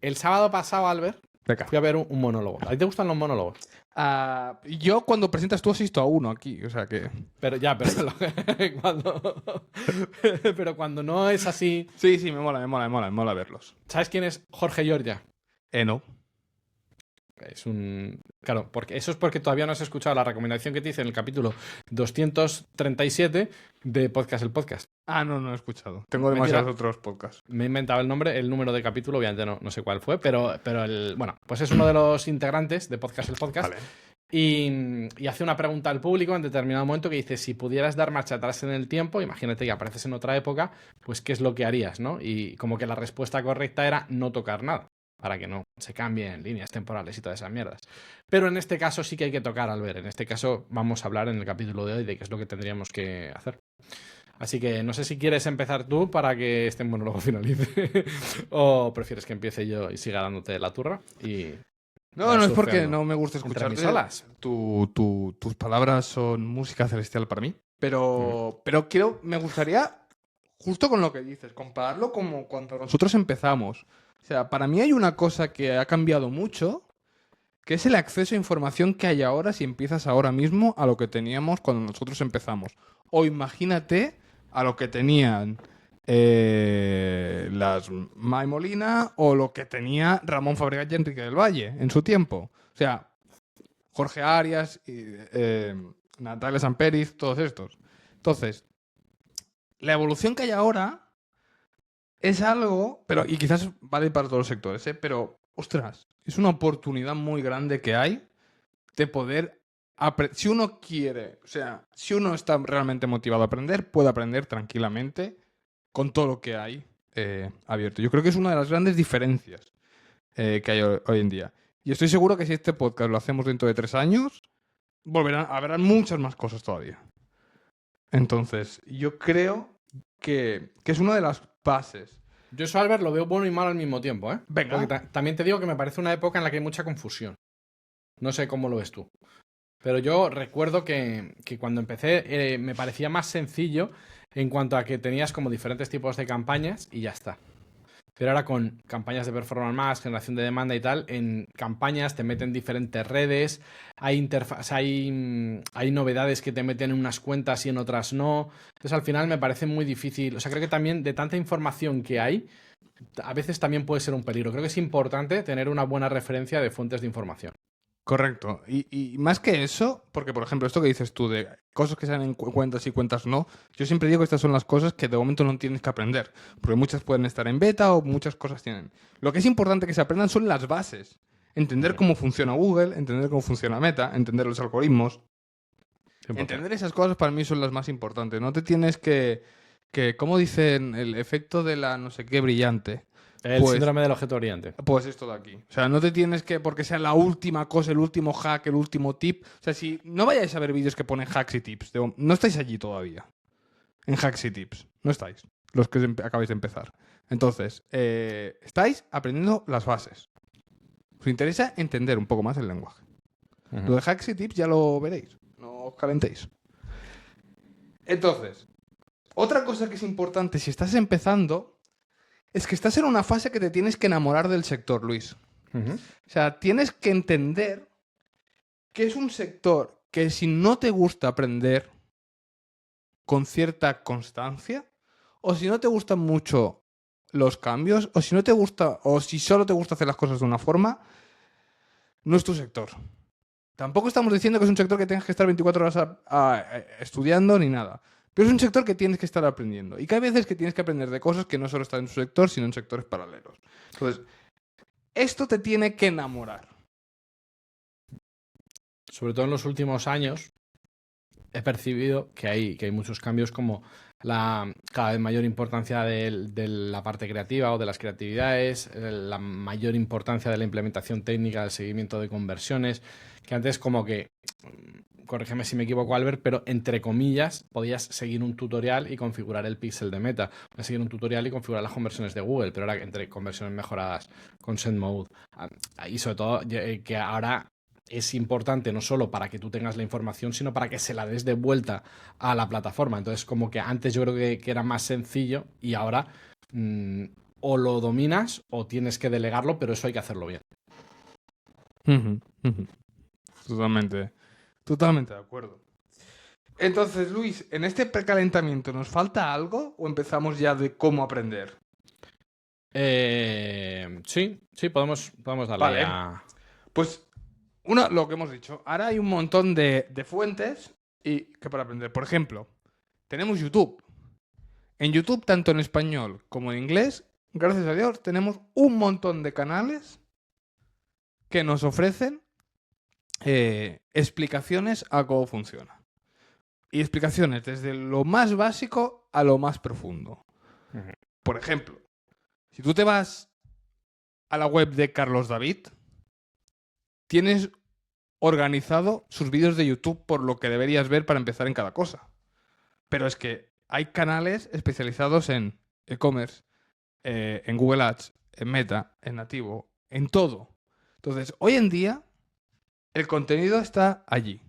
El sábado pasado, Albert, Venga. fui a ver un monólogo. ¿A ti te gustan los monólogos? Yo cuando presentas tú asisto a uno aquí, o sea que... Pero ya, pero cuando, pero cuando no es así... Sí, me mola verlos. ¿Sabes quién es Jorge Giorgia? No. Es un... Claro, porque eso es porque todavía no has escuchado la recomendación que te hice en el capítulo 237 de Podcast el Podcast. No he escuchado. Tengo demasiados otros podcasts. Me he inventado el número de capítulo, obviamente no sé cuál fue, pero bueno, pues es uno de los integrantes de Podcast el Podcast. Vale. Y hace una pregunta al público en determinado momento que dice, si pudieras dar marcha atrás en el tiempo, imagínate que apareces en otra época, pues ¿qué es lo que harías, no? Y como que la respuesta correcta era no tocar nada, para que no se cambien líneas temporales y todas esas mierdas. Pero en este caso sí que hay que tocar, Albert. En este caso vamos a hablar en el capítulo de hoy de qué es lo que tendríamos que hacer. Así que no sé si quieres empezar tú para que este monólogo finalice o prefieres que empiece yo y siga dándote la turra y... No es porque no me gusta escucharte. Solas. Tus palabras son música celestial para mí. Pero me gustaría, justo con lo que dices, compararlo como cuando nosotros empezamos. O sea, para mí hay una cosa que ha cambiado mucho, que es el acceso a información que hay ahora si empiezas ahora mismo a lo que teníamos cuando nosotros empezamos. O imagínate a lo que tenían las Mai Molina o lo que tenía Ramón Fabregat y Enrique del Valle en su tiempo. O sea, Jorge Arias, Natalia Samperiz, todos estos. Entonces, la evolución que hay ahora es algo, y quizás vale para todos los sectores, pero, ostras, es una oportunidad muy grande que hay de poder si uno quiere, o sea, si uno está realmente motivado a aprender, puede aprender tranquilamente con todo lo que hay abierto. Yo creo que es una de las grandes diferencias que hay hoy en día. Y estoy seguro que si este podcast lo hacemos dentro de 3 años, habrán muchas más cosas todavía. Entonces, yo creo que es una de las bases. Yo eso, Albert, lo veo bueno y malo al mismo tiempo, ¿eh? Venga. Porque también te digo que me parece una época en la que hay mucha confusión. No sé cómo lo ves tú. Pero yo recuerdo que cuando empecé me parecía más sencillo en cuanto a que tenías como diferentes tipos de campañas y ya está. Pero ahora con campañas de performance más, generación de demanda y tal, en campañas te meten diferentes redes, hay novedades que te meten en unas cuentas y en otras no. Entonces al final me parece muy difícil. O sea, creo que también de tanta información que hay, a veces también puede ser un peligro. Creo que es importante tener una buena referencia de fuentes de información. Correcto. Y más que eso, porque por ejemplo, esto que dices tú de cosas que salen en cuentas y cuentas no, yo siempre digo que estas son las cosas que de momento no tienes que aprender, porque muchas pueden estar en beta o muchas cosas tienen. Lo que es importante que se aprendan son las bases. Entender cómo funciona Google, entender cómo funciona Meta, entender los algoritmos. 100%. Entender esas cosas para mí son las más importantes. No te tienes que ¿cómo dicen? El efecto de la no sé qué brillante. El síndrome del objeto brillante. Pues esto de aquí. O sea, no te tienes que, porque sea la última cosa, el último hack, el último tip. O sea, si no vayáis a ver vídeos que ponen hacks y tips, no estáis allí todavía. En hacks y tips. No estáis. Los que acabáis de empezar. Entonces, estáis aprendiendo las bases. Os interesa entender un poco más el lenguaje. Lo de hacks y tips ya lo veréis. No os calentéis. Entonces, otra cosa que es importante si estás empezando es que estás en una fase que te tienes que enamorar del sector, Luis. O sea, tienes que entender que es un sector que si no te gusta aprender con cierta constancia, o si no te gustan mucho los cambios, o si no te gusta, o si solo te gusta hacer las cosas de una forma, no es tu sector. Tampoco estamos diciendo que es un sector que tengas que estar 24 horas estudiando ni nada. Pero es un sector que tienes que estar aprendiendo. Y que hay veces que tienes que aprender de cosas que no solo están en su sector, sino en sectores paralelos. Entonces, esto te tiene que enamorar. Sobre todo en los últimos años he percibido que hay muchos cambios, como la cada vez mayor importancia de la parte creativa o de las creatividades, la mayor importancia de la implementación técnica, del seguimiento de conversiones, que antes como que, corrígeme si me equivoco, Albert, pero entre comillas podías seguir un tutorial y configurar el pixel de Meta, podías seguir un tutorial y configurar las conversiones de Google, pero ahora entre conversiones mejoradas, consent mode, y sobre todo que ahora es importante no solo para que tú tengas la información, sino para que se la des de vuelta a la plataforma. Entonces, como que antes yo creo que era más sencillo y ahora o lo dominas o tienes que delegarlo, pero eso hay que hacerlo bien. Totalmente de acuerdo. Entonces, Luis, ¿en este precalentamiento nos falta algo o empezamos ya de cómo aprender? Sí, podemos darle Vale. a... Pues, lo que hemos dicho. Ahora hay un montón de fuentes que para aprender. Por ejemplo, tenemos YouTube. En YouTube, tanto en español como en inglés, gracias a Dios, tenemos un montón de canales que nos ofrecen explicaciones a cómo funciona. Y explicaciones desde lo más básico a lo más profundo. Ujú. Por ejemplo, si tú te vas a la web de Carlos David, tienes organizado sus vídeos de YouTube por lo que deberías ver para empezar en cada cosa. Pero es que hay canales especializados en e-commerce, en Google Ads, en Meta, en Nativo, en todo. Entonces, hoy en día, el contenido está allí.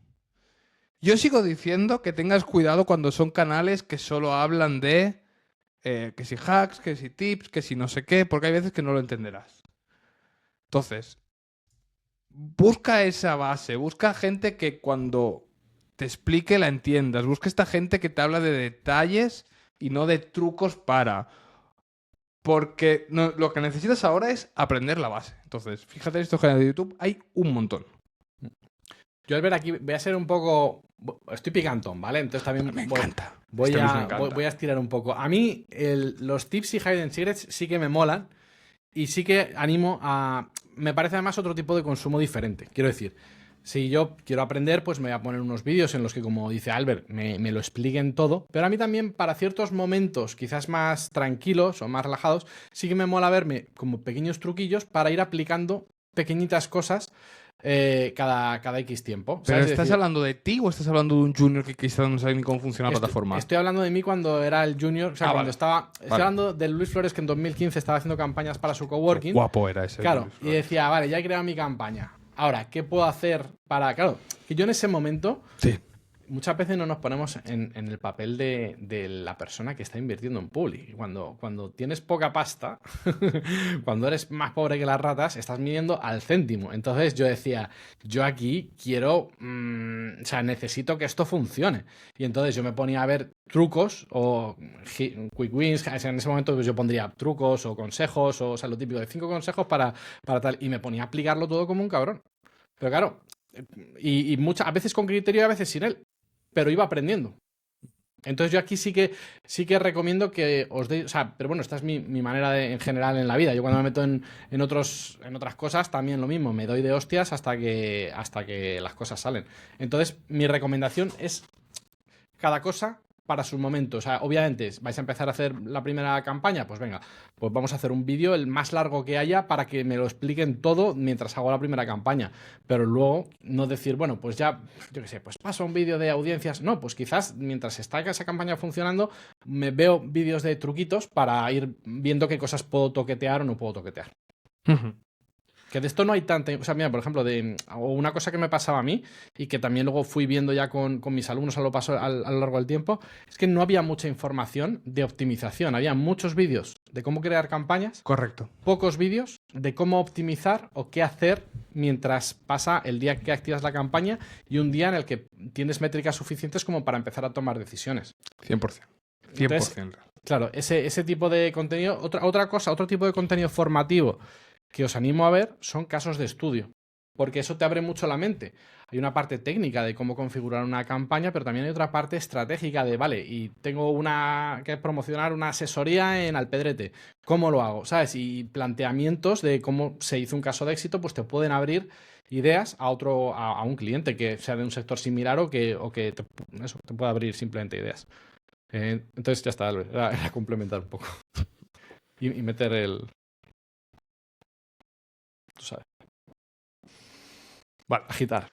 Yo sigo diciendo que tengas cuidado cuando son canales que solo hablan de que si hacks, que si tips, que si no sé qué, porque hay veces que no lo entenderás. Entonces, busca esa base, busca gente que cuando te explique la entiendas, busca esta gente que te habla de detalles y no de trucos para... Porque lo que necesitas ahora es aprender la base. Entonces, fíjate en estos canales de YouTube, hay un montón. Yo al ver aquí voy a ser un poco... Estoy picantón, ¿vale? Entonces también Me encanta. voy Luis me a encanta. estirar un poco. A mí los tips y hidden secrets sí que me molan y sí que animo a... Me parece además otro tipo de consumo diferente. Quiero decir, si yo quiero aprender, pues me voy a poner unos vídeos en los que, como dice Albert, me lo expliquen todo. Pero a mí también, para ciertos momentos quizás más tranquilos o más relajados, sí que me mola verme como pequeños truquillos para ir aplicando pequeñitas cosas cada X tiempo. ¿Pero ¿sabes? estás hablando de ti o estás hablando de un junior que quizás no sabe ni cómo funciona la plataforma? Estoy hablando de mí cuando era el junior, o sea, cuando vale. estaba... Estoy hablando de Luis Flores, que en 2015 estaba haciendo campañas para su coworking. Guapo era ese. Claro, Luis y Flores. decía, vale, ya he creado mi campaña. Ahora, ¿qué puedo hacer para...? Claro, que yo en ese momento... Sí. Muchas veces no nos ponemos en el papel de la persona que está invirtiendo en public. Cuando tienes poca pasta, cuando eres más pobre que las ratas, estás midiendo al céntimo. Entonces yo decía, yo aquí quiero, o sea, necesito que esto funcione. Y entonces yo me ponía a ver trucos o quick wins. En ese momento pues yo pondría trucos o consejos, o sea, lo típico de 5 consejos para tal. Y me ponía a aplicarlo todo como un cabrón. Pero claro, y a veces con criterio y a veces sin él. Pero iba aprendiendo. Entonces yo aquí sí que recomiendo que os deis... O sea, pero bueno, esta es mi manera en general en la vida. Yo cuando me meto en otras cosas también lo mismo. Me doy de hostias hasta que las cosas salen. Entonces mi recomendación es cada cosa para su momento. O sea, obviamente vais a empezar a hacer la primera campaña, pues venga, pues vamos a hacer un vídeo el más largo que haya para que me lo expliquen todo mientras hago la primera campaña. Pero luego no decir, bueno, pues ya, yo qué sé, pues paso un vídeo de audiencias. No, pues quizás mientras está esa campaña funcionando, me veo vídeos de truquitos para ir viendo qué cosas puedo toquetear o no puedo toquetear. Que de esto no hay tanta... O sea, mira, por ejemplo, o una cosa que me pasaba a mí y que también luego fui viendo ya con mis alumnos a lo largo del tiempo, es que no había mucha información de optimización. Había muchos vídeos de cómo crear campañas. Correcto. Pocos vídeos de cómo optimizar o qué hacer mientras pasa el día que activas la campaña y un día en el que tienes métricas suficientes como para empezar a tomar decisiones. 100%. 100%. Entonces, claro, ese tipo de contenido... Otra cosa, otro tipo de contenido formativo que os animo a ver son casos de estudio, porque eso te abre mucho la mente. Hay una parte técnica de cómo configurar una campaña, pero también hay otra parte estratégica de, vale, y tengo que promocionar una asesoría en Alpedrete. ¿Cómo lo hago? ¿Sabes? Y planteamientos de cómo se hizo un caso de éxito, pues te pueden abrir ideas a un cliente que sea de un sector similar o que te pueda abrir simplemente ideas. Entonces ya está, era complementar un poco. y meter tú sabes. Vale. Agitar.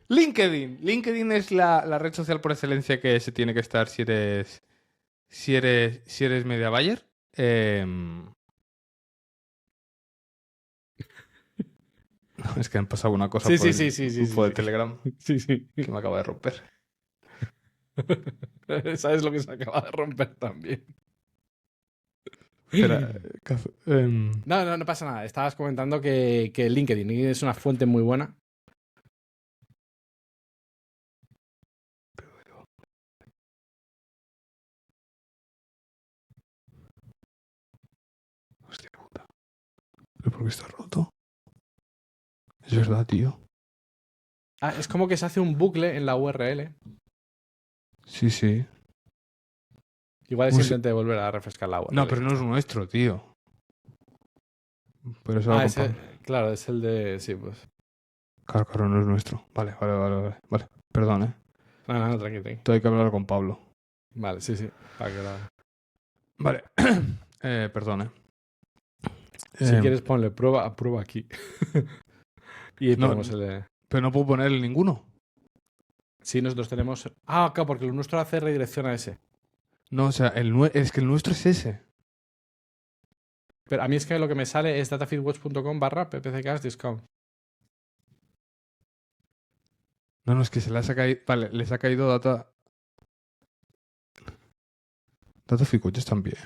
LinkedIn. LinkedIn es la red social por excelencia que se tiene que estar si eres media buyer. Es que han pasado una cosa Sí, por sí, el sí, grupo de sí. Telegram Sí, sí. que me acaba de romper. ¿Sabes lo que se acaba de romper también? Espera, No pasa nada. Estabas comentando que LinkedIn es una fuente muy buena. Hostia puta. ¿Pero por qué está roto? Es verdad, tío. Es como que se hace un bucle en la URL. Sí, sí. Igual es ¿Cómo se- simplemente volver a refrescar la URL. No, pero no es nuestro, tío. Pero eso lo compramos. Claro, es el de... Sí, pues. Claro, no es nuestro. Vale. Vale, perdón, ¿eh? No, tranqui. Esto hay que hablar con Pablo. Vale, sí. Para que Vale. Perdón, ¿eh? Si quieres ponle prueba aquí. Y No, ponemos el de... pero no puedo ponerle ninguno. Sí, nosotros tenemos... claro, porque lo nuestro hace redirección a ese. No, o sea, es que el nuestro es ese. Pero a mí es que lo que me sale es datafeedwatch.com/ppccast-discount. No, es que se les ha caído. Vale, les ha caído data. Data Ficuchos también.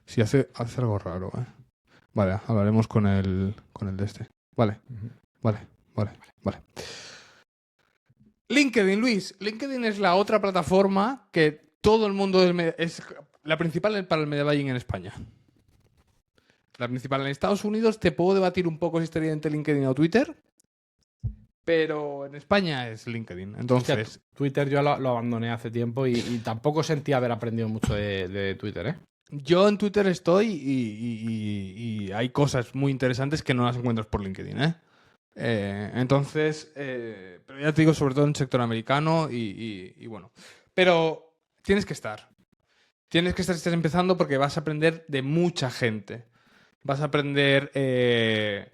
Sí, hace algo raro, ¿eh? Vale, hablaremos con el de este. Vale. LinkedIn, Luis. LinkedIn es la otra plataforma que todo el mundo es la principal para el media buying en España. La principal en Estados Unidos. Te puedo debatir un poco si estaría entre LinkedIn o Twitter. Pero en España es LinkedIn. Entonces. Hostia, Twitter yo lo abandoné hace tiempo y tampoco sentía haber aprendido mucho de Twitter, ¿eh? Yo en Twitter estoy y hay cosas muy interesantes que no las encuentras por LinkedIn, ¿eh? Entonces, pero ya te digo, sobre todo en el sector americano y bueno. Pero tienes que estar. Tienes que estar si estás empezando porque vas a aprender de mucha gente. Vas a aprender de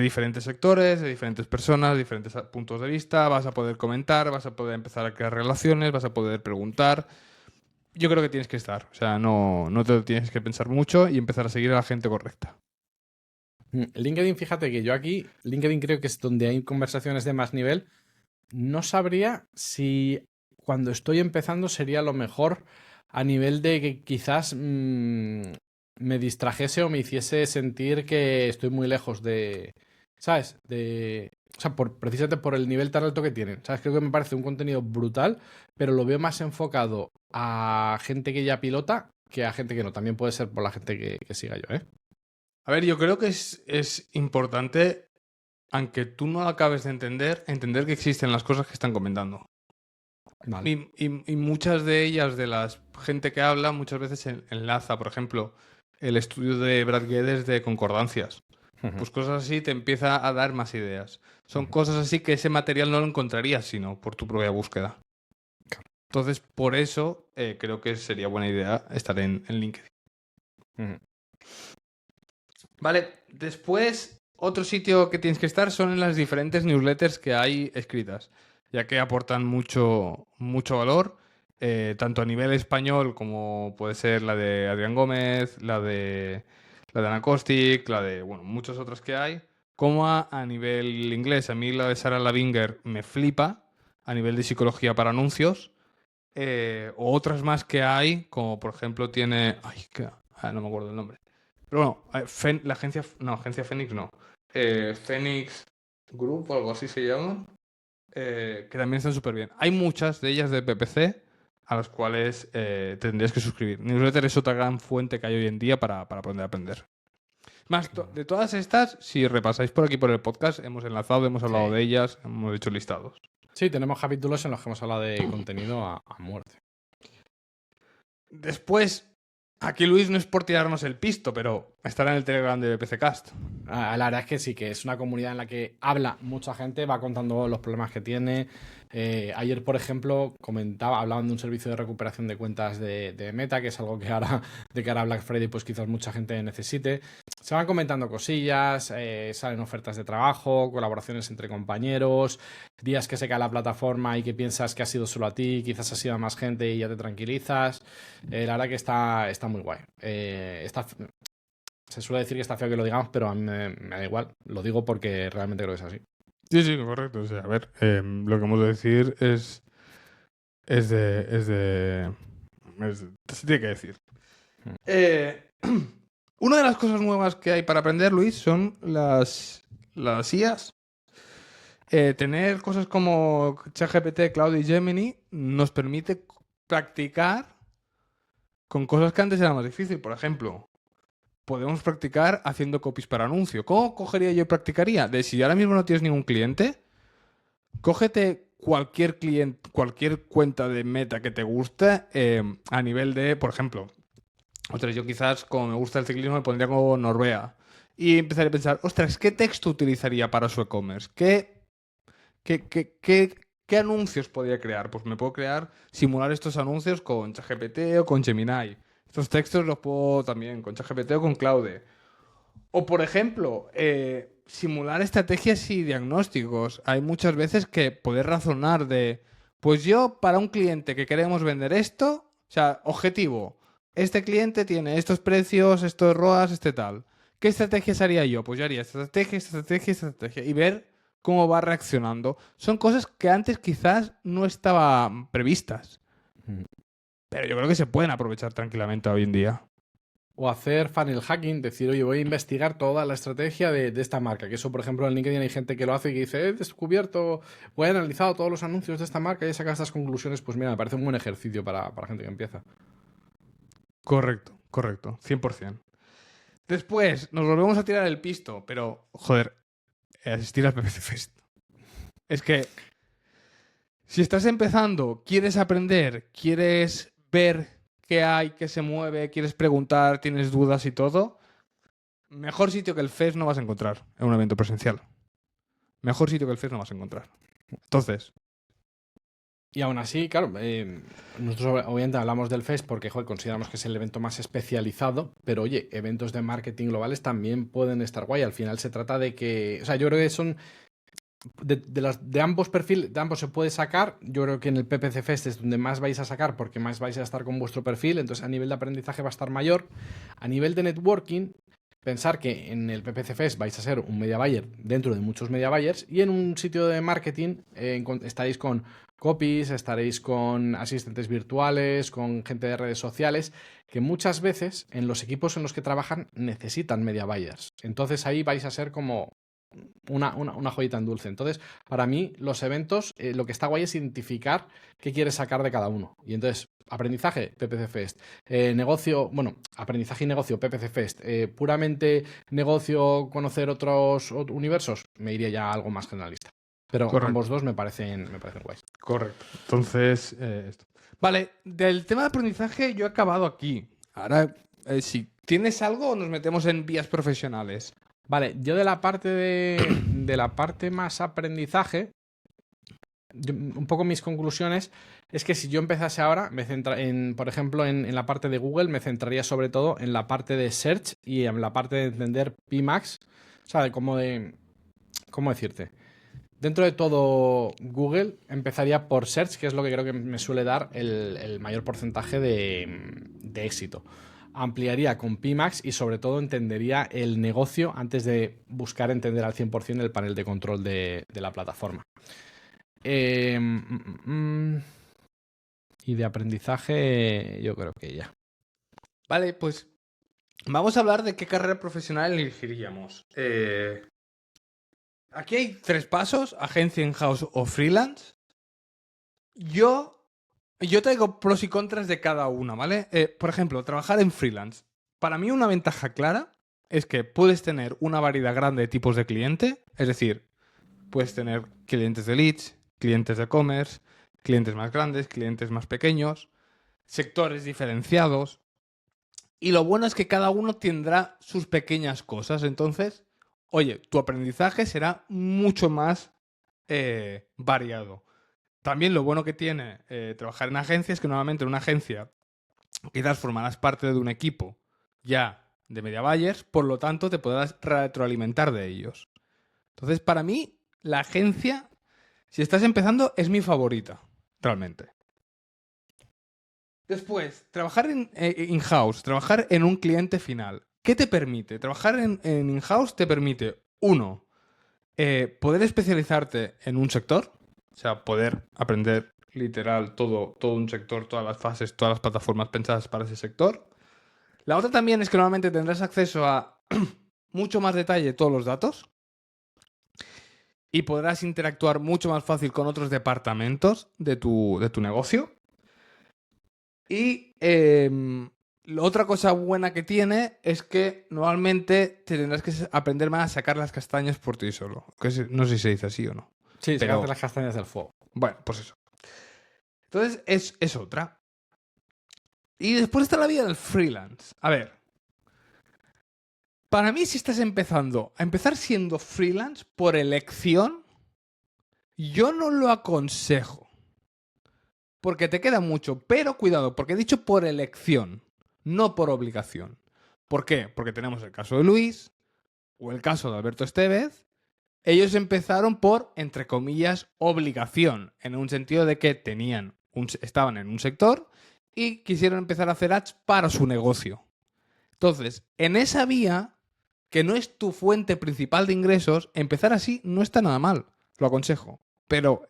diferentes sectores, de diferentes personas, diferentes puntos de vista. Vas a poder comentar, vas a poder empezar a crear relaciones, vas a poder preguntar. Yo creo que tienes que estar. O sea, no te lo tienes que pensar mucho y empezar a seguir a la gente correcta. LinkedIn, fíjate que yo aquí, LinkedIn creo que es donde hay conversaciones de más nivel. No sabría si cuando estoy empezando sería lo mejor a nivel de que quizás me distrajese o me hiciese sentir que estoy muy lejos de, ¿sabes? O sea, precisamente por el nivel tan alto que tienen. ¿Sabes? Creo que me parece un contenido brutal, pero lo veo más enfocado a gente que ya pilota que a gente que no. También puede ser por la gente que siga yo, ¿eh? A ver, yo creo que es importante, aunque tú no lo acabes de entender que existen las cosas que están comentando. Vale. Y muchas de ellas, de la gente que habla, muchas veces enlaza, por ejemplo, el estudio de Brad Geddes de concordancias. Pues cosas así te empieza a dar más ideas. Son cosas así que ese material no lo encontrarías sino por tu propia búsqueda. Entonces, por eso creo que sería buena idea estar en LinkedIn. Vale, después otro sitio que tienes que estar son en las diferentes newsletters que hay escritas, ya que aportan mucho valor, tanto a nivel español como puede ser la de Adrián Gómez, la de Ana Kostic, la de muchas otras que hay, como a nivel inglés. A mí la de Sarah Lavinger me flipa a nivel de psicología para anuncios, o otras más que hay, como por ejemplo tiene... no me acuerdo el nombre. Pero bueno, la agencia Fénix no. Fénix Group o algo así se llama. Que también están súper bien. Hay muchas de ellas de PPC a las cuales tendrías que suscribir. Newsletter es otra gran fuente que hay hoy en día para aprender. Más, de todas estas, si repasáis por aquí por el podcast, hemos enlazado, hemos hablado de ellas, hemos hecho listados. Sí, tenemos capítulos en los que hemos hablado de contenido a muerte. Después, aquí Luis no es por tirarnos el pisto, pero estará en el Telegram de BPCcast. La verdad es que sí, que es una comunidad en la que habla mucha gente, va contando los problemas que tiene. Ayer, por ejemplo, hablaban de un servicio de recuperación de cuentas de Meta, que es algo que ahora, de cara a Black Friday, pues quizás mucha gente necesite. Se van comentando cosillas, salen ofertas de trabajo, colaboraciones entre compañeros, días que se cae la plataforma y que piensas que ha sido solo a ti, quizás ha sido a más gente y ya te tranquilizas. La verdad que está muy guay. Se suele decir que está feo que lo digamos, pero a mí me da igual. Lo digo porque realmente creo que es así. Sí, correcto. O sea, a ver, lo que hemos de decir se tiene que decir. Una de las cosas nuevas que hay para aprender, Luis, son las IAs. Tener cosas como ChatGPT, Claude y Gemini nos permite practicar con cosas que antes era más difícil. Por ejemplo, podemos practicar haciendo copies para anuncio. ¿Cómo cogería yo y practicaría? De si ahora mismo no tienes ningún cliente, cógete cualquier cliente, cualquier cuenta de Meta que te guste a nivel de, por ejemplo, ostras, yo quizás, como me gusta el ciclismo, me pondría como Norbea. Y empezaría a pensar, ostras, ¿qué texto utilizaría para su e-commerce? ¿Qué anuncios podría crear? Pues me puedo simular estos anuncios con ChatGPT o con Gemini. Estos textos los puedo también con ChatGPT o con Claude. O, por ejemplo, simular estrategias y diagnósticos. Hay muchas veces que poder razonar pues yo, para un cliente que queremos vender esto, o sea, objetivo, este cliente tiene estos precios, estos ROAS, este tal. ¿Qué estrategias haría yo? Pues yo haría esta estrategia, esta estrategia, esta estrategia. Y ver cómo va reaccionando. Son cosas que antes quizás no estaban previstas. Pero yo creo que se pueden aprovechar tranquilamente hoy en día. O hacer funnel hacking, decir, oye, voy a investigar toda la estrategia de esta marca. Que eso, por ejemplo, en LinkedIn hay gente que lo hace y que dice, he descubierto, he analizado todos los anuncios de esta marca y he sacado estas conclusiones. Pues mira, me parece un buen ejercicio para gente que empieza. Correcto, 100%. Después, nos volvemos a tirar el pisto, pero, joder, asistir al PPC Fest. Es que, si estás empezando, quieres aprender, quieres ver qué hay, qué se mueve, quieres preguntar, tienes dudas y todo, mejor sitio que el Fest no vas a encontrar en un evento presencial. Mejor sitio que el Fest no vas a encontrar. Entonces... Y aún así, claro, nosotros obviamente hablamos del Fest porque joder, consideramos que es el evento más especializado, pero oye, eventos de marketing globales también pueden estar guay. Al final se trata de que, o sea, yo creo que son de ambos perfiles, de ambos se puede sacar. Yo creo que en el PPC Fest es donde más vais a sacar porque más vais a estar con vuestro perfil, entonces a nivel de aprendizaje va a estar mayor. A nivel de networking, pensar que en el PPC Fest vais a ser un media buyer dentro de muchos media buyers y en un sitio de marketing estaréis con copies, estaréis con asistentes virtuales, con gente de redes sociales, que muchas veces en los equipos en los que trabajan necesitan media buyers. Entonces ahí vais a ser como una joyita en dulce. Entonces, para mí, los eventos, lo que está guay es identificar qué quieres sacar de cada uno. Y entonces, aprendizaje, PPC Fest. Negocio, bueno, aprendizaje y negocio, PPC Fest. Puramente negocio, conocer otros universos, me iría ya a algo más generalista. Pero Correcto. Ambos dos me parecen guays. Correcto. Entonces, esto. Vale, del tema de aprendizaje yo he acabado aquí. Ahora, si tienes algo, nos metemos en vías profesionales. Vale, yo de la parte de la parte más aprendizaje, un poco mis conclusiones es que si yo empezase ahora, por ejemplo, en la parte de Google, me centraría sobre todo en la parte de search y en la parte de entender PMax. O sea, ¿cómo decirte? Dentro de todo Google, empezaría por search, que es lo que creo que me suele dar el mayor porcentaje de éxito. Ampliaría con PMax y sobre todo entendería el negocio antes de buscar entender al 100% el panel de control de la plataforma. Y de aprendizaje yo creo que ya. Vale, pues vamos a hablar de qué carrera profesional elegiríamos. Aquí hay 3 pasos, agencia in-house o freelance. Yo traigo pros y contras de cada una, ¿vale? Por ejemplo, trabajar en freelance. Para mí una ventaja clara es que puedes tener una variedad grande de tipos de cliente. Es decir, puedes tener clientes de leads, clientes de e-commerce, clientes más grandes, clientes más pequeños, sectores diferenciados. Y lo bueno es que cada uno tendrá sus pequeñas cosas. Entonces, oye, tu aprendizaje será mucho más variado. También lo bueno que tiene trabajar en agencia es que normalmente en una agencia quizás formarás parte de un equipo ya de media buyers, por lo tanto te podrás retroalimentar de ellos. Entonces, para mí, la agencia, si estás empezando, es mi favorita, realmente. Después, trabajar en in-house, trabajar en un cliente final. ¿Qué te permite? Trabajar en in-house te permite, uno, poder especializarte en un sector. O sea, poder aprender literal todo un sector, todas las fases, todas las plataformas pensadas para ese sector. La otra también es que normalmente tendrás acceso a mucho más detalle de todos los datos y podrás interactuar mucho más fácil con otros departamentos de tu negocio. Y la otra cosa buena que tiene es que normalmente te tendrás que aprender más a sacar las castañas por ti solo. No sé si se dice así o no. Sí, Pero- sacarte las castañas del fuego. Bueno, pues eso. Entonces es otra. Y después está la vida del freelance. A ver. Para mí, si estás empezando a empezar siendo freelance por elección, yo no lo aconsejo. Porque te queda mucho. Pero cuidado, porque he dicho por elección, no por obligación. ¿Por qué? Porque tenemos el caso de Luis o el caso de Alberto Estevez. Ellos empezaron por, entre comillas, obligación, en un sentido de que estaban en un sector y quisieron empezar a hacer ads para su negocio. Entonces, en esa vía, que no es tu fuente principal de ingresos, empezar así no está nada mal, lo aconsejo. Pero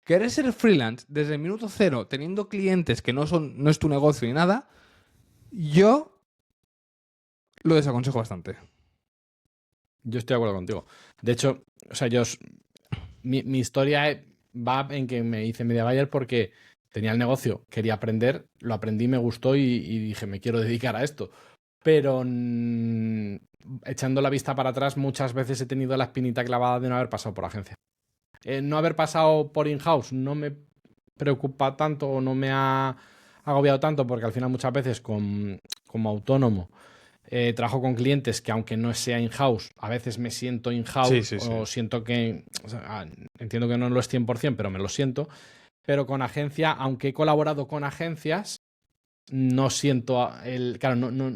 querer ser freelance desde el minuto cero, teniendo clientes que no es tu negocio ni nada, yo lo desaconsejo bastante. Yo estoy de acuerdo contigo. De hecho, o sea, mi historia va en que me hice media buyer porque tenía el negocio, quería aprender, lo aprendí, me gustó y dije, me quiero dedicar a esto. Pero echando la vista para atrás, muchas veces he tenido la espinita clavada de no haber pasado por agencia. No haber pasado por in-house no me preocupa tanto o no me ha agobiado tanto porque al final muchas veces como autónomo trabajo con clientes que aunque no sea in-house, a veces me siento in-house o siento que, o sea, entiendo que no lo es 100%, pero me lo siento. Pero con agencia, aunque he colaborado con agencias, no siento claro, no,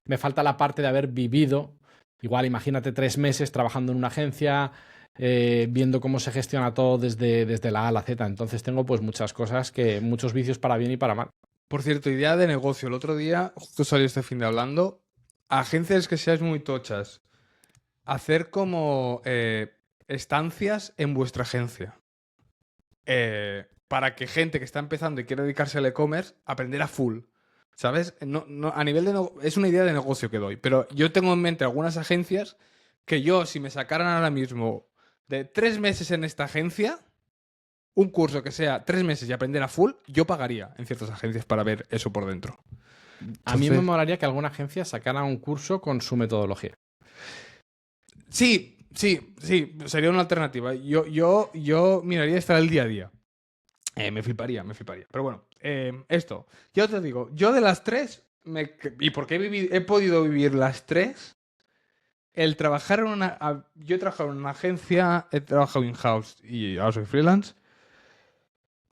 me falta la parte de haber vivido. Igual, imagínate 3 meses trabajando en una agencia, viendo cómo se gestiona todo desde la A a la Z. Entonces tengo pues muchas cosas, muchos vicios para bien y para mal. Por cierto, idea de negocio. El otro día, justo salió este fin de hablando, agencias que seáis muy tochas. Hacer como estancias en vuestra agencia. Para que gente que está empezando y quiere dedicarse al e-commerce, aprender a full. ¿Sabes? A nivel es una idea de negocio que doy. Pero yo tengo en mente algunas agencias que yo, si me sacaran ahora mismo de 3 meses en esta agencia, un curso que sea 3 meses y aprender a full, yo pagaría en ciertas agencias para ver eso por dentro. A mí me molaría que alguna agencia sacara un curso con su metodología. Sí, sería una alternativa. Yo miraría estar al día a día. Me fliparía. Pero bueno, esto. Yo te digo, yo de las 3, y porque he podido vivir las 3, el trabajar yo he trabajado en una agencia, he trabajado in-house y ahora soy freelance.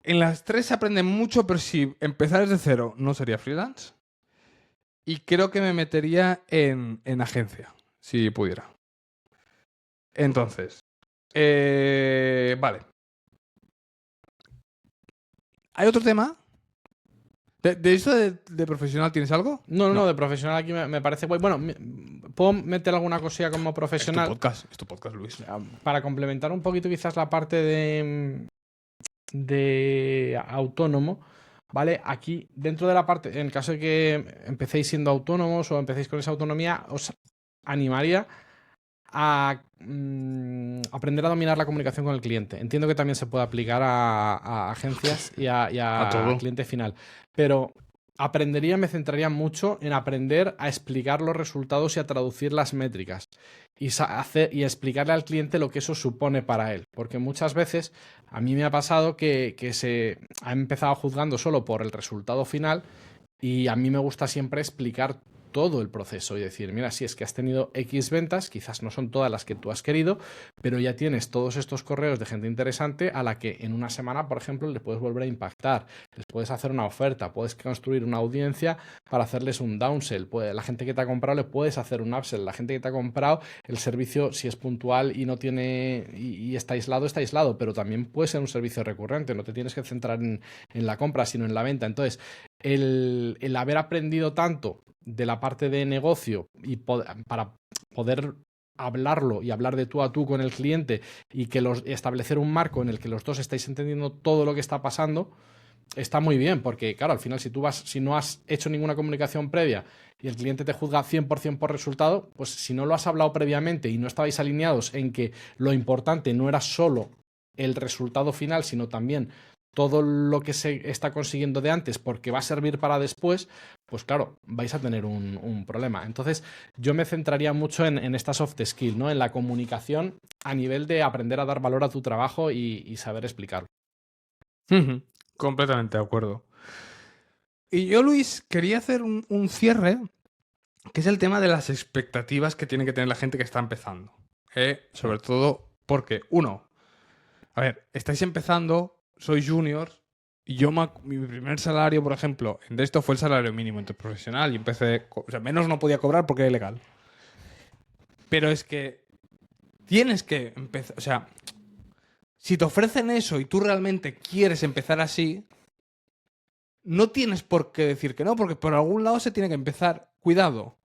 En las 3 se aprende mucho, pero si empezar desde cero no sería freelance. Y creo que me metería en agencia, si pudiera. Entonces, vale. ¿Hay otro tema? ¿De esto de profesional tienes algo? No, de profesional aquí me parece guay. Bueno, ¿puedo meter alguna cosilla como profesional? Es tu podcast, Luis. Para complementar un poquito quizás la parte de autónomo, ¿vale? Aquí, dentro de la parte, en el caso de que empecéis siendo autónomos o empecéis con esa autonomía, os animaría a aprender a dominar la comunicación con el cliente. Entiendo que también se puede aplicar a agencias y a todo. cliente final, pero me centraría mucho en aprender a explicar los resultados y a traducir las métricas y explicarle al cliente lo que eso supone para él, porque muchas veces a mí me ha pasado que se ha empezado juzgando solo por el resultado final y a mí me gusta siempre explicar todo el proceso y decir, mira, si es que has tenido X ventas, quizás no son todas las que tú has querido, pero ya tienes todos estos correos de gente interesante a la que en una semana, por ejemplo, le puedes volver a impactar, les puedes hacer una oferta, puedes construir una audiencia para hacerles un downsell, la gente que te ha comprado le puedes hacer un upsell, la gente que te ha comprado el servicio, si es puntual y no tiene y está aislado, pero también puede ser un servicio recurrente, no te tienes que centrar en la compra, sino en la venta. Entonces, el haber aprendido tanto de la parte de negocio y para poder hablarlo y hablar de tú a tú con el cliente y establecer un marco en el que los dos estáis entendiendo todo lo que está pasando, está muy bien, porque claro, al final si no has hecho ninguna comunicación previa y el cliente te juzga 100% por resultado, pues si no lo has hablado previamente y no estabais alineados en que lo importante no era solo el resultado final, sino también todo lo que se está consiguiendo de antes, porque va a servir para después, pues claro, vais a tener un problema. Entonces, yo me centraría mucho en esta soft skill, ¿no? En la comunicación a nivel de aprender a dar valor a tu trabajo y saber explicarlo. Completamente de acuerdo. Y yo, Luis, quería hacer un cierre, que es el tema de las expectativas que tiene que tener la gente que está empezando. Sobre todo porque, uno, a ver, estáis empezando, sois juniors, y mi primer salario, por ejemplo, de esto fue el salario mínimo interprofesional, y empecé, o sea, menos no podía cobrar porque era ilegal. Pero es que tienes que empezar, o sea, si te ofrecen eso y tú realmente quieres empezar así, no tienes por qué decir que no, porque por algún lado se tiene que empezar. Cuidado.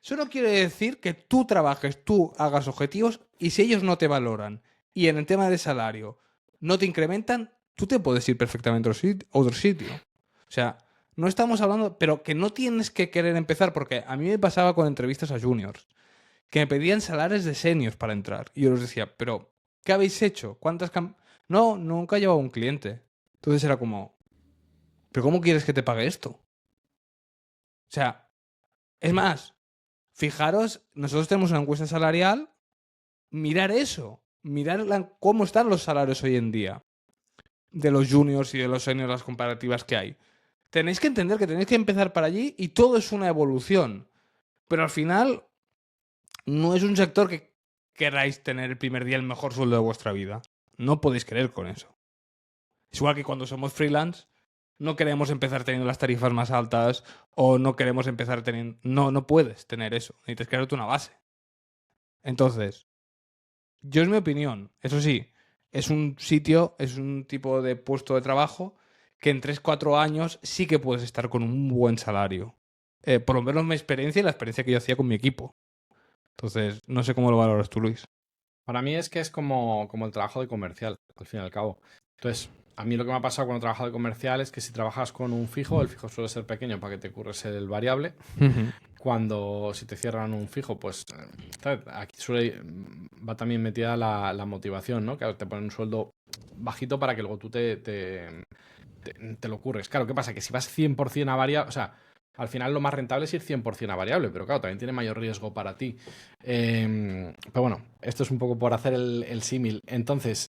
Eso no quiere decir que tú trabajes, tú hagas objetivos y si ellos no te valoran y en el tema de salario no te incrementan, tú te puedes ir perfectamente a otro sitio. O sea, no estamos hablando, pero que no tienes que querer empezar, porque a mí me pasaba con entrevistas a juniors, que me pedían salarios de seniors para entrar. Y yo les decía, pero ¿qué habéis hecho? No, nunca he llevado un cliente. Entonces era como, ¿pero cómo quieres que te pague esto? O sea, es más, fijaros, nosotros tenemos una encuesta salarial, mirar eso, mirar cómo están los salarios hoy en día de los juniors y de los seniors, las comparativas que hay. Tenéis que entender que tenéis que empezar para allí y todo es una evolución. Pero al final, no es un sector que queráis tener el primer día el mejor sueldo de vuestra vida. No podéis querer con eso. Es igual que cuando somos freelance, no queremos empezar teniendo las tarifas más altas o no queremos empezar teniendo... No puedes tener eso. Necesitas crearte una base. Entonces, yo es mi opinión. Eso sí, es un sitio, es un tipo de puesto de trabajo que en 3-4 años sí que puedes estar con un buen salario. Por lo menos mi experiencia y la experiencia que yo hacía con mi equipo. Entonces, no sé cómo lo valoras tú, Luis. Para mí es que es como el trabajo de comercial, al fin y al cabo. Entonces, a mí lo que me ha pasado cuando trabajo de comercial es que si trabajas con un fijo, el fijo suele ser pequeño para que te curres el variable. Si te cierran un fijo, pues aquí va también metida la motivación, ¿no? Que te ponen un sueldo bajito para que luego tú te lo curres. Claro, ¿qué pasa? Que si vas 100% a variable, o sea, al final lo más rentable es ir 100% a variable, pero claro, también tiene mayor riesgo para ti. Pero bueno, esto es un poco por hacer el símil. Entonces,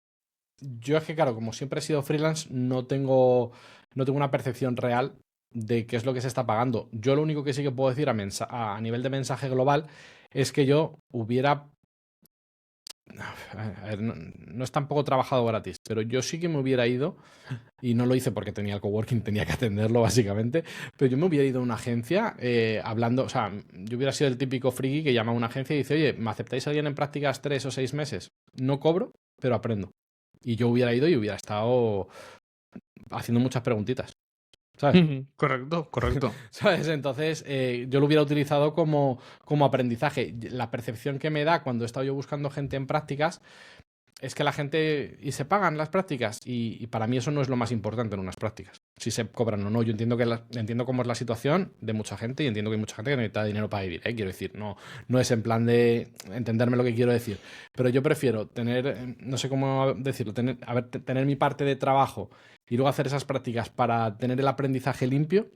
yo es que, claro, como siempre he sido freelance, no tengo una percepción real de qué es lo que se está pagando. Yo lo único que sí que puedo decir a nivel de mensaje global es que yo hubiera... A ver, no es tampoco trabajado gratis, pero yo sí que me hubiera ido, y no lo hice porque tenía el coworking, tenía que atenderlo básicamente, pero yo me hubiera ido a una agencia hablando, o sea, yo hubiera sido el típico friki que llama a una agencia y dice, oye, ¿me aceptáis a alguien en prácticas 3 o 6 meses? No cobro, pero aprendo. Y yo hubiera ido y hubiera estado haciendo muchas preguntitas, ¿sabes? Correcto. ¿Sabes? Entonces, yo lo hubiera utilizado como aprendizaje. La percepción que me da cuando he estado yo buscando gente en prácticas es que la gente... Y se pagan las prácticas. Y para mí eso no es lo más importante en unas prácticas. Si se cobran o no. Yo entiendo entiendo cómo es la situación de mucha gente y entiendo que hay mucha gente que necesita dinero para vivir, ¿eh? Quiero decir, no es en plan de entenderme lo que quiero decir. Pero yo prefiero tener, no sé cómo decirlo, tener mi parte de trabajo y luego hacer esas prácticas para tener el aprendizaje limpio.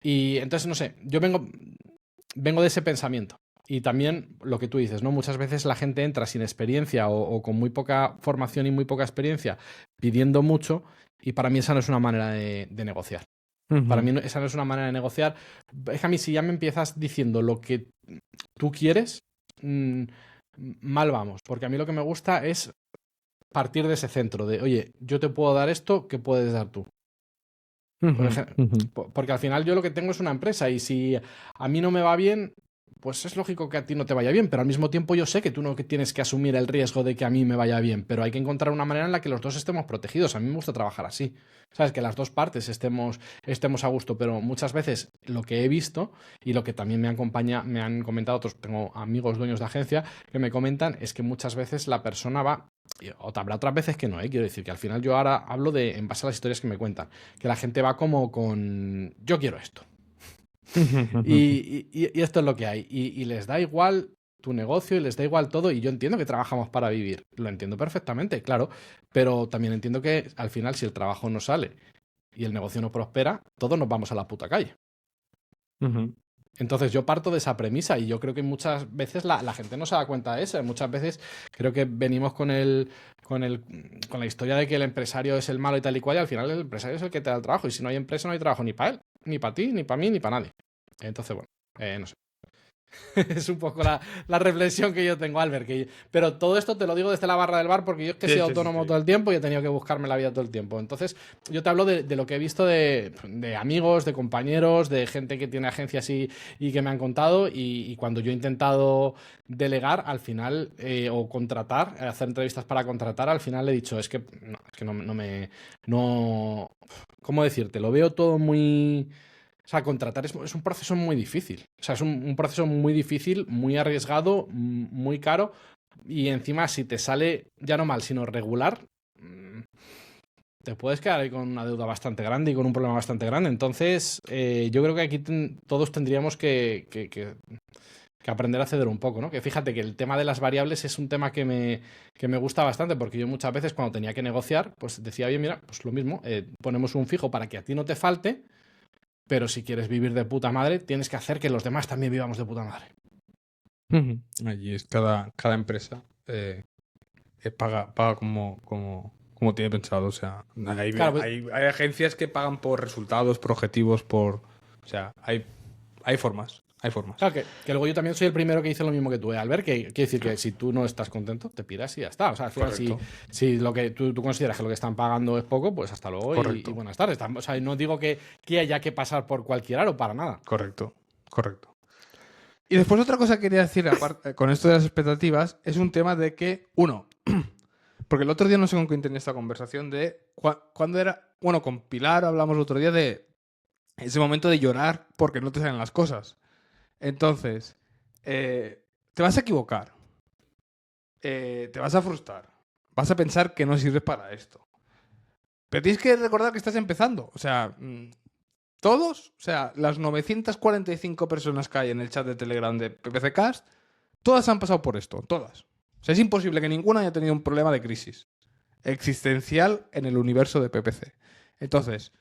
Y entonces, no sé, yo vengo de ese pensamiento. Y también lo que tú dices, ¿no? Muchas veces la gente entra sin experiencia o con muy poca formación y muy poca experiencia pidiendo mucho, y para mí esa no es una manera de negociar. Para mí esa no es una manera de negociar. Es que a mí si ya me empiezas diciendo lo que tú quieres, mal vamos. Porque a mí lo que me gusta es partir de ese centro de, oye, yo te puedo dar esto, ¿qué puedes dar tú? Porque al final yo lo que tengo es una empresa y si a mí no me va bien, pues es lógico que a ti no te vaya bien, pero al mismo tiempo yo sé que tú no tienes que asumir el riesgo de que a mí me vaya bien, pero hay que encontrar una manera en la que los dos estemos protegidos. A mí me gusta trabajar así, ¿sabes? Que las dos partes estemos a gusto, pero muchas veces lo que he visto y lo que también me han comentado otros, tengo amigos dueños de agencia que me comentan, es que muchas veces la persona va, o habrá otras veces que no, quiero decir que al final yo ahora hablo en base a las historias que me cuentan, que la gente va como con, yo quiero esto. Y esto es lo que hay. Y les da igual tu negocio y les da igual todo. Y yo entiendo que trabajamos para vivir. Lo entiendo perfectamente, claro. Pero también entiendo que al final, si el trabajo no sale y el negocio no prospera, todos nos vamos a la puta calle. Entonces yo parto de esa premisa y yo creo que muchas veces la gente no se da cuenta de eso. Muchas veces creo que venimos con la historia de que el empresario es el malo y tal y cual, y al final el empresario es el que te da el trabajo. Y si no hay empresa, no hay trabajo ni para él, ni para ti, ni para mí, ni para nadie. Entonces, bueno, no sé. Es un poco la reflexión que yo tengo, Albert. Pero todo esto te lo digo desde la barra del bar porque yo es que he sido autónomo todo el tiempo y he tenido que buscarme la vida todo el tiempo. Entonces, yo te hablo de lo que he visto de amigos, de compañeros, de gente que tiene agencias y que me han contado. Y cuando yo he intentado delegar, al final, o contratar, hacer entrevistas para contratar, al final he dicho, es que no me... No, ¿cómo decirte? Lo veo todo muy... O sea, contratar es un proceso muy difícil. O sea, es un proceso muy difícil, muy arriesgado, muy caro. Y encima, si te sale ya no mal, sino regular, te puedes quedar ahí con una deuda bastante grande y con un problema bastante grande. Entonces, yo creo que aquí todos tendríamos que aprender a ceder un poco, ¿no? Que fíjate que el tema de las variables es un tema que me gusta bastante, porque yo muchas veces cuando tenía que negociar, pues decía, oye, mira, pues lo mismo, ponemos un fijo para que a ti no te falte. Pero si quieres vivir de puta madre, tienes que hacer que los demás también vivamos de puta madre. Allí es cada empresa paga como tiene pensado. O sea, hay agencias que pagan por resultados, por objetivos, o sea, hay formas. Hay formas. Claro, que luego yo también soy el primero que dice lo mismo que tú, Albert, que quiere decir que si tú no estás contento, te piras y ya está. O sea, al final, si lo que tú consideras que lo que están pagando es poco, pues hasta luego y buenas tardes. O sea, no digo que haya que pasar por cualquier aro para nada. Correcto. Y después otra cosa que quería decir, aparte, con esto de las expectativas, es un tema de que, porque el otro día no sé con quién tenía esta conversación de cuando era, con Pilar hablamos el otro día de ese momento de llorar porque no te salen las cosas. Entonces, te vas a equivocar, te vas a frustrar, vas a pensar que no sirves para esto. Pero tienes que recordar que estás empezando. O sea, las 945 personas que hay en el chat de Telegram de PPCcast, todas han pasado por esto, todas. O sea, es imposible que ninguna haya tenido un problema de crisis existencial en el universo de PPC. Entonces,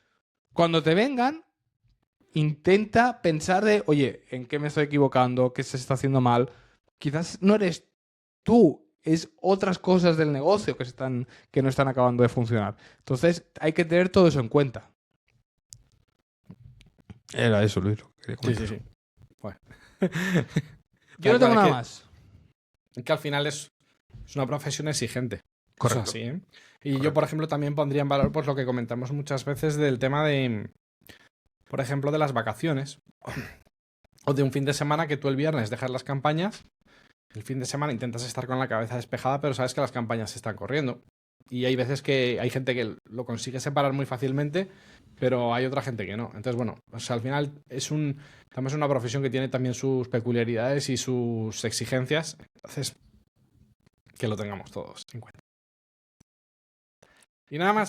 cuando te vengan, intenta pensar oye, ¿en qué me estoy equivocando? ¿Qué se está haciendo mal? Quizás no eres tú, es otras cosas del negocio que no están acabando de funcionar. Entonces, hay que tener todo eso en cuenta. Era eso, Luis. Sí. Bueno. Yo no tengo nada más. Que al final es una profesión exigente. Correcto. Así, ¿eh? Y yo, por ejemplo, también pondría en valor pues lo que comentamos muchas veces del tema de, por ejemplo, de las vacaciones o de un fin de semana que tú el viernes dejas las campañas, el fin de semana intentas estar con la cabeza despejada, pero sabes que las campañas se están corriendo. Y hay veces que hay gente que lo consigue separar muy fácilmente, pero hay otra gente que no. Entonces, bueno, o sea, al final también es una profesión que tiene también sus peculiaridades y sus exigencias. Entonces, que lo tengamos todos en cuenta. Y nada más.